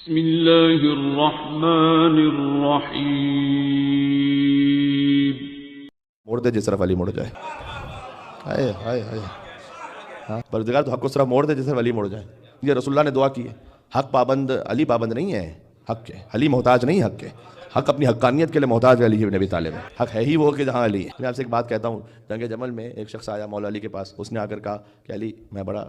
بسم اللہ الرحمن الرحیم. موڑ دے جس طرف علی مڑ جائے. ہائے ہائے ہائے. ہاں پروردگار تو حق کو اس طرح موڑ دے جس طرف علی مڑ جائے. یہ رسول اللہ نے دعا کی ہے. حق پابند علی پابند نہیں ہے حق کے. علی محتاج نہیں حق کے. حق اپنی حقانیت کے لیے محتاج ہے علی بن ابی طالب. حق ہے ہی وہ کہ جہاں علی ہے. میں آپ سے ایک بات کہتا ہوں. جنگ جمل میں ایک شخص آیا مولا علی کے پاس. اس نے آ کر کہا کہ علی میں بڑا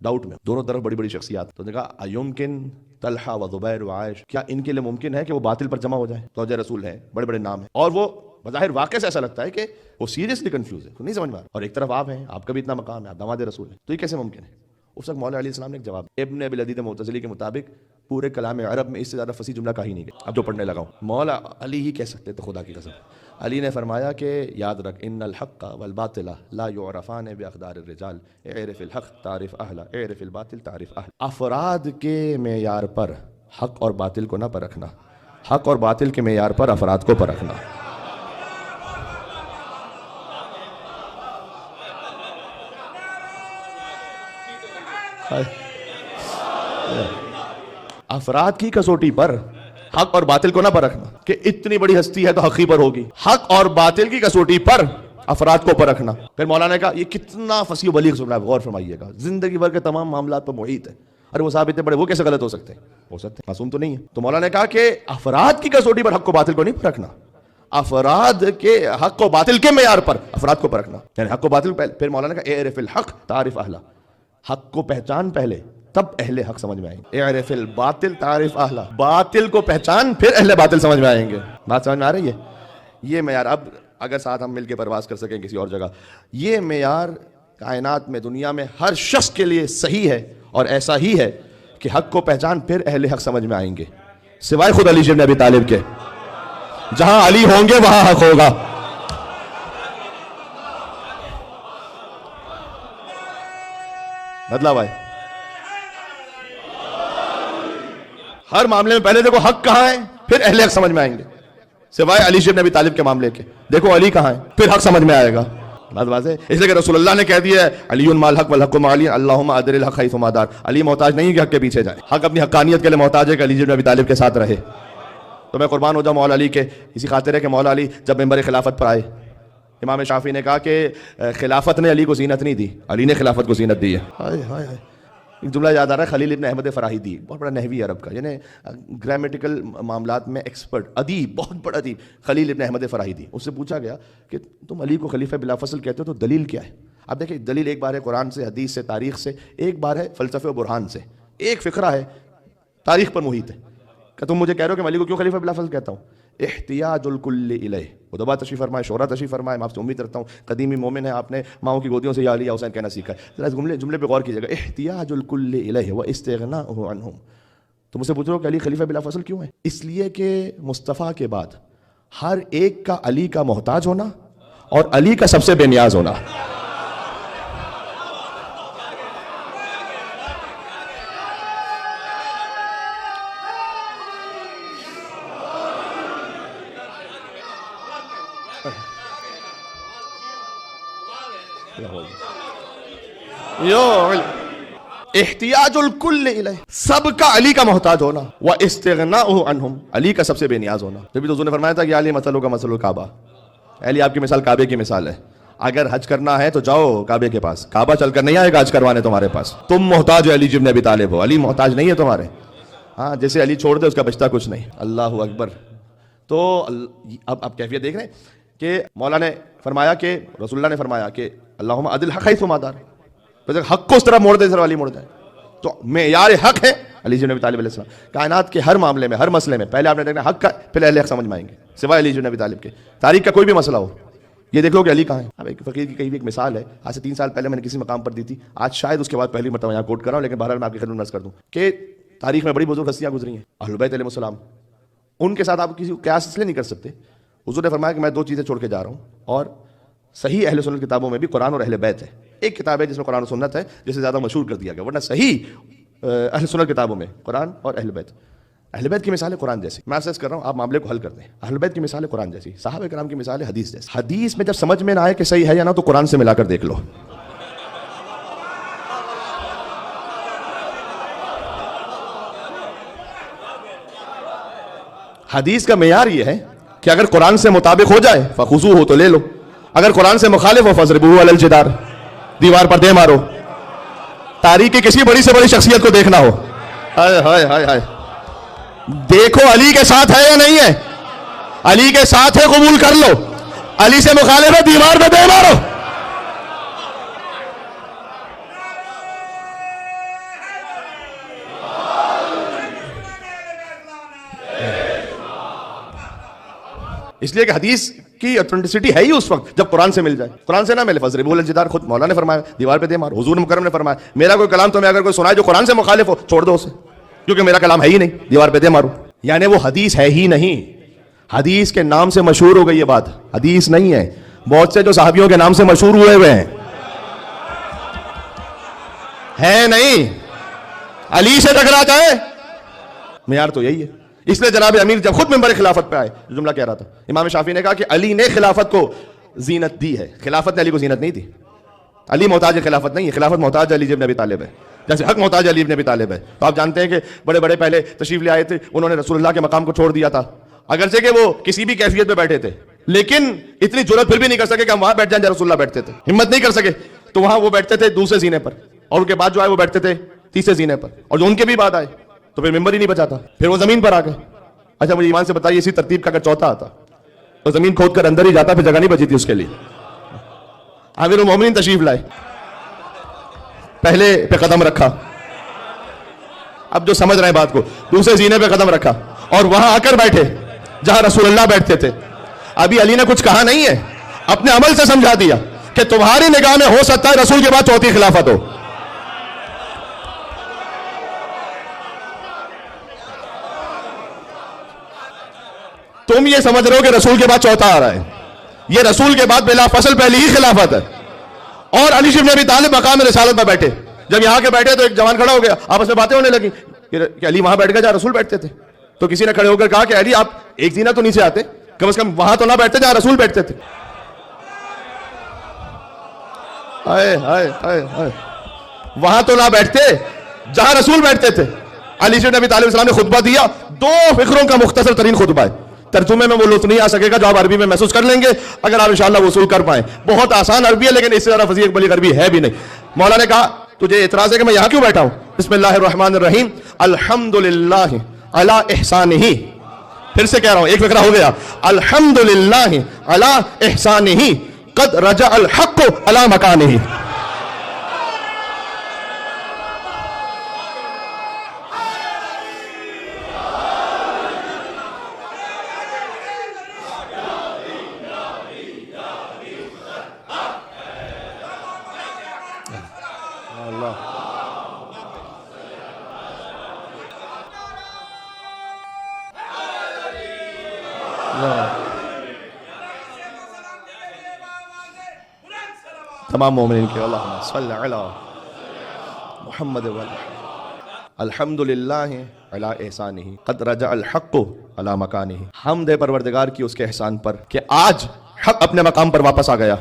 ڈاؤٹ میں. دونوں طرف بڑی بڑی شخصیات. تو نے کہا ایمکن طلحہ و زبیر و عائش، کیا ان کے لیے ممکن ہے کہ وہ باطل پر جمع ہو جائیں؟ توجہ رسول ہے، بڑے بڑے نام ہیں، اور وہ بظاہر واقع سے ایسا لگتا ہے کہ وہ سیریسلی کنفیوز ہے، نہیں سمجھ میں آ رہا. اور ایک طرف آپ ہیں، آپ کا بھی اتنا مقام ہے، آپ داماد رسول ہیں، تو یہ کیسے ممکن ہے؟ اس وقت مولا علیہ السلام نے ایک جواب. ابن ابی العدید معتزلی کے مطابق پورے کلام عرب میں اس سے زیادہ فصیح جملہ کہا ہی نہیں گیا. اب جو پڑھنے لگا ہوں، مولا علی ہی کہہ سکتے تو خدا کی قسم. علی نے فرمایا کہ یاد رکھ ان الحق والباطل لا يعرفان باقدار الرجال، اعرف الحق تعرف اہلا، اعرف الباطل تعرف اہلا. افراد کے معیار پر حق اور باطل کو نہ پرکھنا، حق اور باطل کے معیار پر افراد کو پرکھنا. افراد کی کسوٹی پر حق اور باطل کو نہ پرکھنا کہ اتنی بڑی ہستی ہے تو حق ہی پر ہوگی. حق اور باطل کی کسوٹی پر افراد کو پرکھنا. پھر مولانا نے کہا یہ کتنا فصیح و بلیغ سنا ہے، غور فرمائیے گا. زندگی بھر کے تمام معاملات پر محیط ہے. ارے وہ صاحب اتنے بڑے، وہ کیسے غلط ہو سکتے ہیں؟ ہو سکتے ہیں، معصوم تو نہیں ہے. تو مولانا نے کہا کہ افراد کی کسوٹی پر حق کو باطل کو نہیں پرکھنا، افراد کے حق و باطل کے معیار پر افراد کو پرکھنا، یعنی حق و باطل. پھر مولانا نے کہا اعرف الحق تعرف اہلا، حق کو پہچان پہلے تب اہل حق سمجھ میں آئیں گے. اعرف الباطل تعرف اہلا، باطل کو پہچان پھر اہل باطل سمجھ میں آئیں گے. بات سمجھ میں آ رہی ہے؟ یہ معیار اب اگر ساتھ ہم مل کے پرواز کر سکیں کسی اور جگہ، یہ معیار کائنات میں دنیا میں ہر شخص کے لیے صحیح ہے اور ایسا ہی ہے کہ حق کو پہچان پھر اہل حق سمجھ میں آئیں گے، سوائے خود علی بن ابی طالب کے. جہاں علی ہوں گے وہاں حق ہوگا. مطلب ہے ہر معاملے میں پہلے دیکھو حق کہاں ہے، پھر اہل حق سمجھ میں آئیں گے، سوائے علی بن ابی طالب کے معاملے کے. دیکھو علی کہاں ہے، پھر حق سمجھ میں آئے گا. بات واضح ہے. اس لیے کہ رسول اللہ نے کہہ دیا ہے علی مال حق والحق مع علی، اللہم ادر الحق حیث ما دار. علی محتاج نہیں کہ حق کے پیچھے جائے، حق اپنی حقانیت کے لیے محتاج ہے کہ علی بن ابی طالب کے ساتھ رہے. تو میں قربان ہو جاؤں مولا علی کے. اسی خاطر ہے کہ مولا علی جب ممبر خلافت پر آئے، امام شافعی نے کہا کہ خلافت نے علی کو زینت نہیں دی، علی نے خلافت کو زینت دی ہے. ہائے ہائے ہائے. ایک جملہ یاد آ رہا ہے خلیل ابن احمد فراہیدی، بہت بڑا نحوی عرب کا، یعنی گرامیٹیکل معاملات میں ایکسپرٹ ادیب، بہت بڑا ادیب، خلیل ابن احمد فراہیدی. اس سے پوچھا گیا کہ تم علی کو خلیفہ بلا فصل کہتے ہو تو دلیل کیا ہے؟ اب دیکھیں دلیل ایک بار ہے قرآن سے، حدیث سے، تاریخ سے، ایک بار ہے فلسفے و برہان سے، ایک فقرہ ہے تاریخ پر محیط ہے. کہ تم مجھے کہہ رہے ہو کہ میں علی کو کیوں خلیفہ بلا فصل کہتا ہوں؟ احتیاج الکل الیہ. ادبا تشریف فرمائے، شعرا تشریف فرمائے. میں آپ سے امید رکھتا ہوں قدیمی مومن ہے، آپ نے ماؤں کی گودیوں سے یا علی یا حسین کہنا سیکھا ہے. ذرا اس جملے پہ غور کیجیے گا. احتیاج الکل الیہ و استغناء عنہم. تو مجھ سے پوچھ رہے ہو کہ علی خلیفہ بلا فصل کیوں ہے؟ اس لیے کہ مصطفیٰ کے بعد ہر ایک کا علی کا محتاج ہونا اور علی کا سب سے بے نیاز ہونا. احتیاج الکل الیہ، سب کا علی کا محتاج ہونا، واستغناء عنہم، علی کا سب سے بے نیاز ہونا. جبھی تو حضور نے فرمایا تھا کہ علی مثلہ کا مثل الکعبہ، علی آپ کی مثال کعبے کی مثال ہے. اگر حج کرنا ہے تو جاؤ کعبے کے پاس، کعبہ چل کر نہیں آئے گا حج کروانے تمہارے پاس. تم محتاج ہو علی بن ابی طالب ہو، علی محتاج نہیں ہے تمہارے. ہاں جیسے علی چھوڑ دے اس کا بچتا کچھ نہیں. اللہ اکبر. تو اب کیفیت دیکھ رہے ہیں کہ مولا نے فرمایا کہ رسول اللہ نے فرمایا کہ اللہم ادر الحق حیث ما دار، حق کو اس طرح موڑ دے، اس طرح علی موڑ جائے. تو معیار حق ہے علی بن ابی طالب علیہ السلام. کائنات کے ہر معاملے میں، ہر مسئلے میں پہلے آپ نے دیکھنا حق کا، پھر اہل حق سمجھ میں آئیں گے، سوائے علی بن ابی طالب کے. تاریخ کا کوئی بھی مسئلہ ہو، یہ دیکھ لو کہ علی کہاں ہے. اب ایک فقیر کی کئی بھی ایک مثال ہے، آج سے 3 سال پہلے میں نے کسی مقام پر دی تھی، آج شاید اس کے بعد پہلی مرتبہ یہاں کوٹ کر رہا ہوں، لیکن بہرحال میں آپ کی خدمت میں عرض کر دوں کہ تاریخ میں بڑی بزرگ ہستیاں گزری ہیں، اہل بیت علیہ السلام. ان کے ساتھ آپ کسی قیاس اس لیے نہیں کر سکتے. حضور نے فرمایا کہ میں 2 چیزیں چھوڑ کے جا رہا ہوں، اور صحیح اہل سنت کتابوں میں بھی قرآن اور اہل بیت ہے. ایک کتاب ہے جس میں قرآن و سنت ہے، جسے زیادہ مشہور کر دیا گیا، ورنہ صحیح اہل سنت کتابوں میں قرآن اور اہل بیت. اہل بیت کی مثال ہے قرآن جیسی. میں عرض کر رہا ہوں آپ معاملے کو حل کر دیں. اہل بیت کی مثال ہے قرآن جیسی، صحابہ کرام کی مثال ہے حدیث جیسی. حدیث میں جب سمجھ میں نہ آئے کہ صحیح ہے یا نہ تو قرآن سے ملا کر دیکھ لو. حدیث کا معیار یہ ہے کہ اگر قرآن سے مطابق ہو جائے فخذوہ تو لے لو، اگر قرآن سے مخالف ہو فضربوہ علی الجدار، دیوار پر دے مارو۔ تاریخ کی کسی بڑی سے بڑی شخصیت کو دیکھنا ہو، ہائے ہائے ہائے ہائے، دیکھو علی کے ساتھ ہے یا نہیں ہے، علی کے ساتھ ہے قبول کر لو، علی سے مخالف ہے دیوار پہ دے مارو۔ اس لیے کہ حدیث کی اتھینٹسٹی ہے ہی اس وقت جب قرآن سے مل جائے، قرآن سے نہ ملے فضربوہ علی الجدار، خود مولا نے فرمایا دیوار پہ دے مارو، حضور مکرم نے فرمایا میرا کوئی کلام تمہیں اگر کوئی سنائے جو قرآن سے مخالف ہو چھوڑ دو اسے، کیونکہ میرا کلام ہے ہی نہیں، دیوار پہ دے مارو۔ یعنی وہ حدیث ہے ہی نہیں، حدیث کے نام سے مشہور ہو گئی یہ بات، حدیث نہیں ہے۔ بہت سے جو صحابیوں کے نام سے مشہور ہوئے ہیں ہے نہیں، علی سے ٹکرا جائے، معیار تو یہی ہے۔ اس لیے جناب امیر جب خود منبر خلافت پہ آئے، جو جملہ کہہ رہا تھا، امام شافعی نے کہا کہ علی نے خلافت کو زینت دی ہے، خلافت نے علی کو زینت نہیں دی۔ علی محتاج خلافت نہیں ہے، خلافت محتاج علی ابن ابی طالب ہے، جیسے حق محتاج علی ابن ابی طالب ہے۔ تو آپ جانتے ہیں کہ بڑے بڑے پہلے تشریف لے آئے تھے، انہوں نے رسول اللہ کے مقام کو چھوڑ دیا تھا، اگرچہ کہ وہ کسی بھی کیفیت پہ بیٹھے تھے، لیکن اتنی جرأت پھر بھی نہیں کر سکے کہ ہم وہاں بیٹھ جائیں جہاں رسول اللہ بیٹھتے تھے، ہمت نہیں کر سکے، تو وہاں وہ بیٹھتے تھے دوسرے زینے پر، اور ان کے بعد جو آئے وہ بیٹھتے تھے تیسرے زینے پر، اور جو ان کے بھی بعد آئے تو پھر ممبر ہی نہیں بچا تھا، پھر وہ زمین پر آ گئے۔ اچھا مجھے ایمان سے بتائیے اسی ترتیب کا اگر چوتھا آتا تو زمین کھود کر اندر ہی جاتا، پھر جگہ نہیں بچی تھی اس کے لیے۔ امیر المومنین تشریف لائے، پہلے پہ قدم رکھا، اب جو سمجھ رہے ہیں بات کو، دوسرے زینے پہ قدم رکھا اور وہاں آ کر بیٹھے جہاں رسول اللہ بیٹھتے تھے۔ ابھی علی نے کچھ کہا نہیں ہے، اپنے عمل سے سمجھا دیا کہ تمہاری نگاہ میں ہو سکتا ہے رسول کے بعد چوتھی خلافت ہو۔ تم یہ سمجھ رہے ہو کہ رسول کے بعد چوتھا آ رہا ہے، یہ رسول کے بعد بلا فصل پہلی ہی خلافت ہے۔ اور علی بن ابی طالب مقام رسالت میں بیٹھے، جب یہاں کے بیٹھے تو ایک جوان کھڑا ہو گیا، آپس میں باتیں ہونے لگی کہ علی وہاں بیٹھ گیا جہاں رسول بیٹھتے تھے، تو کسی نے کھڑے ہو کر کہا کہ علی آپ ایک زینہ تو نیچے آتے، کم از کم وہاں تو نہ بیٹھتے جہاں رسول بیٹھتے تھے۔ وہاں تو نہ بیٹھتے جہاں رسول بیٹھتے تھے۔ علی بن ابی طالب السلام نے خطبہ دیا، 2 فقروں کا مختصر ترین خطبہ ہے، ترجمے میں وہ لطف نہیں آ سکے گا جو آپ عربی میں محسوس کر لیں گے اگر آپ انشاءاللہ وصول کر پائیں۔ بہت آسان عربی ہے لیکن اس سے زیادہ فصیح بلیغ عربی ہے بھی نہیں۔ مولا نے کہا تجھے اعتراض ہے کہ میں یہاں کیوں بیٹھا ہوں؟ بسم اللہ الرحمن الرحیم، الحمدللہ علی احسانہ، پھر سے کہہ رہا ہوں ایک فقرہ ہو گیا، الحمدللہ علی احسانہ قد رجع الحق علی مکانہ۔ تمام مومنین کے اللہم صلی علی محمد الحمدللہ علی احسانہ قد رجع الحق علی مکانہ۔ حمد ہے پروردگار کی اس کے احسان پر کہ آج حق اپنے مقام پر واپس آ گیا،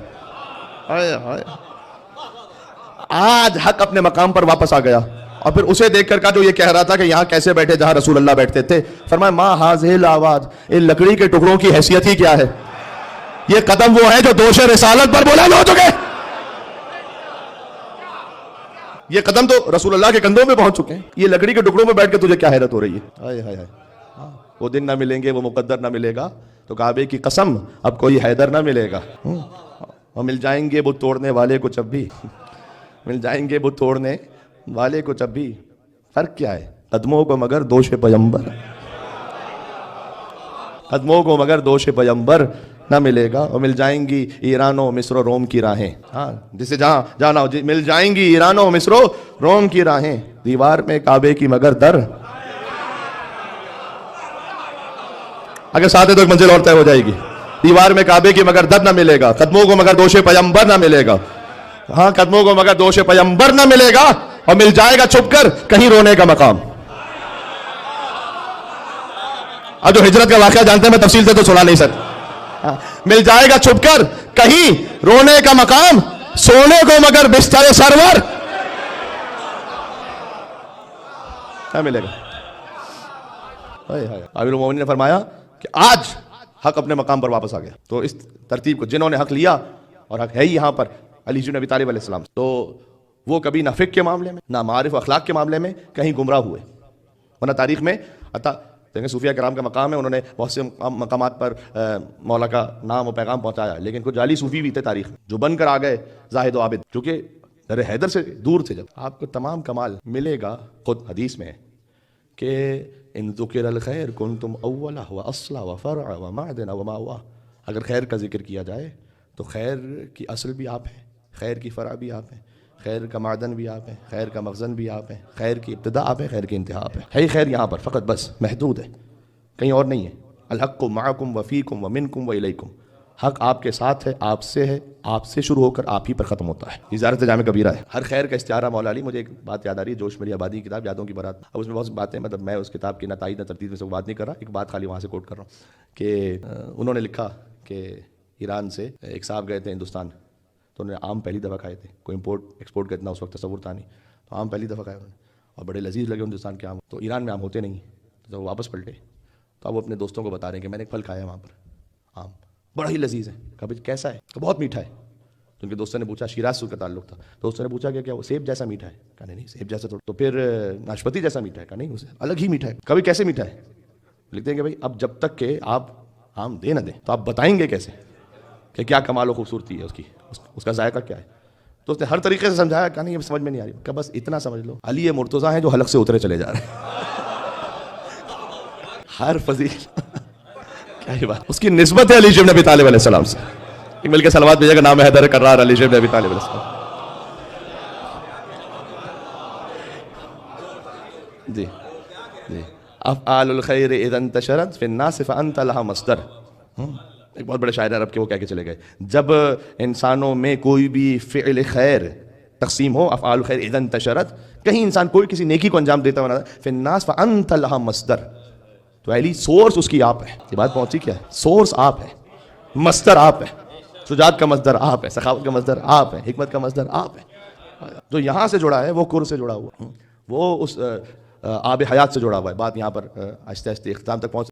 آج حق اپنے مقام پر واپس آ گیا۔ اور پھر اسے دیکھ کر کا جو یہ کہہ رہا تھا کہ یہاں کیسے بیٹھے جہاں رسول اللہ بیٹھتے تھے، فرمایا ما ھذہ الاواد، ان لکڑی کے ٹکڑوں کی حیثیت ہی کیا ہے؟ یہ قدم وہ ہیں جو دوش رسالت پر بلند ہو چکے، یہ قدم تو رسول اللہ کے کندھوں میں پہنچ چکے ہیں، یہ لکڑی کے ٹکڑوں میں بیٹھ کے تجھے کیا حیرت ہو رہی ہے؟ ہائے ہائے ہائے، وہ دن نہ ملیں گے، وہ مقدر نہ ملے گا، تو کعبے کی قسم اب کوئی حیدر نہ ملے گا، اور مل جائیں گے بت توڑنے والے کو جب بھی، مل جائیں گے بت توڑنے والے کو جب بھی، فرق کیا ہے؟ قدموں کو مگر دوش پیغمبر، قدموں کو مگر دوش پیغمبر نہ ملے گا، اور مل جائیں گی ایران و مصر و روم کی راہیں، ہاں جسے جہاں جانا ہو، مل جائیں گی ایران و مصر و روم کی راہیں، دیوار میں کعبے کی مگر در، اگر ساتھ ہے تو ایک منزل اور طے ہو جائے گی، دیوار میں کعبے کی مگر در نہ ملے گا، قدموں کو مگر دوش پیغمبر نہ ملے گا، ہاں قدموں کو مگر دوش پیغمبر نہ ملے گا، اور مل جائے گا چھپ کر کہیں رونے کا مقام۔ اب جو ہجرت کا واقعہ جانتے ہیں میں تفصیل سے تو سنا نہیں سکتا، مل جائے گا چھپ کر کہیں رونے کا مقام، سونے کو مگر بستر سرور کیا ملے گا؟ امیر المومنین نے فرمایا کہ آج حق اپنے مقام پر واپس آ گیا. تو اس ترتیب کو جنہوں نے حق لیا اور حق ہے یہاں پر علی بن ابی طالب علیہ السلام، تو وہ کبھی نہ فقہ کے معاملے میں نہ معارف و اخلاق کے معاملے میں کہیں گمراہ ہوئے. ورنہ تاریخ میں دیکھیں صوفیہ کرام کا مقام ہے، انہوں نے بہت سے مقامات پر مولا کا نام و پیغام پہنچایا، لیکن کچھ جعلی صوفی بھی تھے تاریخ میں جو بن کر آ گئے زاہد و عابد، چونکہ در حیدر سے دور تھے. جب آپ کو تمام کمال ملے گا، خود حدیث میں ہے کہ ان ذکر الخیر کنتم اولا و اصلا و فرع و معدن و ماوا، اگر خیر کا ذکر کیا جائے تو خیر کی اصل بھی آپ ہیں، خیر کی فرع بھی آپ ہیں، خیر کا معدن بھی آپ ہیں، خیر کا مخزن بھی آپ ہیں، خیر کی ابتدا آپ ہیں، خیر کی انتہا آپ ہیں. ہے خیر یہاں پر فقط، بس محدود ہے، کہیں اور نہیں ہے. الحق معکم و فیکم و منکم و الیکم، حق آپ کے ساتھ ہے، آپ سے ہے، آپ سے شروع ہو کر آپ ہی پر ختم ہوتا ہے. وزارت جامع کبیرہ ہے. ہر خیر کا استعارہ مولا علی. مجھے ایک بات یاد آ رہی ہے، جوش میری آبادی کی کتاب یادوں کی بارات. اب اس میں بہت سی باتیں، مطلب میں اس کتاب کی نہ تائید نہ تردید میں سے بات نہیں کر رہا، ایک بات خالی وہاں سے کوٹ کر رہا ہوں کہ انہوں نے لکھا کہ ایران سے ایک صاحب گئے تھے ہندوستان، تو انہوں نے آم پہلی دفعہ کھائے تھے. کوئی امپورٹ ایکسپورٹ کا اتنا اس وقت تصور تھا نہیں، تو آم پہلی دفعہ کھائے انہوں نے اور بڑے لذیذ لگے ہندوستان کے آم. تو ایران میں آم ہوتے نہیں، تو وہ واپس پلٹے. تو اب وہ اپنے دوستوں کو بتا رہے ہیں کہ میں نے ایک پھل کھایا وہاں پر، آم بڑا ہی لذیذ ہے. کہا بھائی کیسا ہے؟ کہ بہت میٹھا ہے. تو ان کے دوستوں نے پوچھا، شیراز سے کا تعلق تھا، دوستوں نے پوچھا کہ کیا وہ سیب جیسا میٹھا ہے؟ کہا نہیں سیب جیسا تو پھر ناشپتی جیسا میٹھا ہے؟ کہا نہیں اسے الگ ہی میٹھا ہے. کبھی کیسے میٹھا ہے؟ لکھتے ہیں کہ بھائی اب جب تک کہ آپ آم دے نہ دیں تو آپ بتائیں گے کیسے کہ کیا کمال و خوبصورتی ہے اس کی، اس کا ذائقہ کیا ہے. تو اس نے ہر طریقے سے سمجھایا. کہا نہیں یہ سمجھ میں نہیں آ رہی. کہ بس اتنا سمجھ لو، علی مرتضیٰ ہیں جو حلق سے اترے چلے جا رہے ہیں. ہر فضیل کیا ہی بات، اس کی نسبت ہے علی بن ابی طالب علیہ السلام سے. ایک مل کے صلوات بھیجے گا، نام حیدر کرار علی بن ابی طالب علیہ السلام. جی جی افعال الخیر اذا انتشرت فی الناس فانت لها مصدر. ایک بہت بڑے شاعر عرب کے وہ کہہ کے چلے گئے، جب انسانوں میں کوئی بھی فعل خیر تقسیم ہو، افعال الخیر اذا انتشرت، کہیں انسان کوئی کسی نیکی کو انجام دیتا ہوا فی الناس فانت لها مصدر، تو علی سورس اس کی آپ ہے. یہ بات پہنچی کیا ہے؟ سورس آپ ہے، مصدر آپ ہے. شجاعت کا مصدر آپ ہے، سخاوت کا مصدر آپ ہے، حکمت کا مصدر آپ ہے. جو یہاں سے جڑا ہے وہ کر سے جڑا ہوا، وہ اس آب حیات سے جڑا ہوا ہے. بات یہاں پر آہستہ آہستہ اختتام تک پہنچ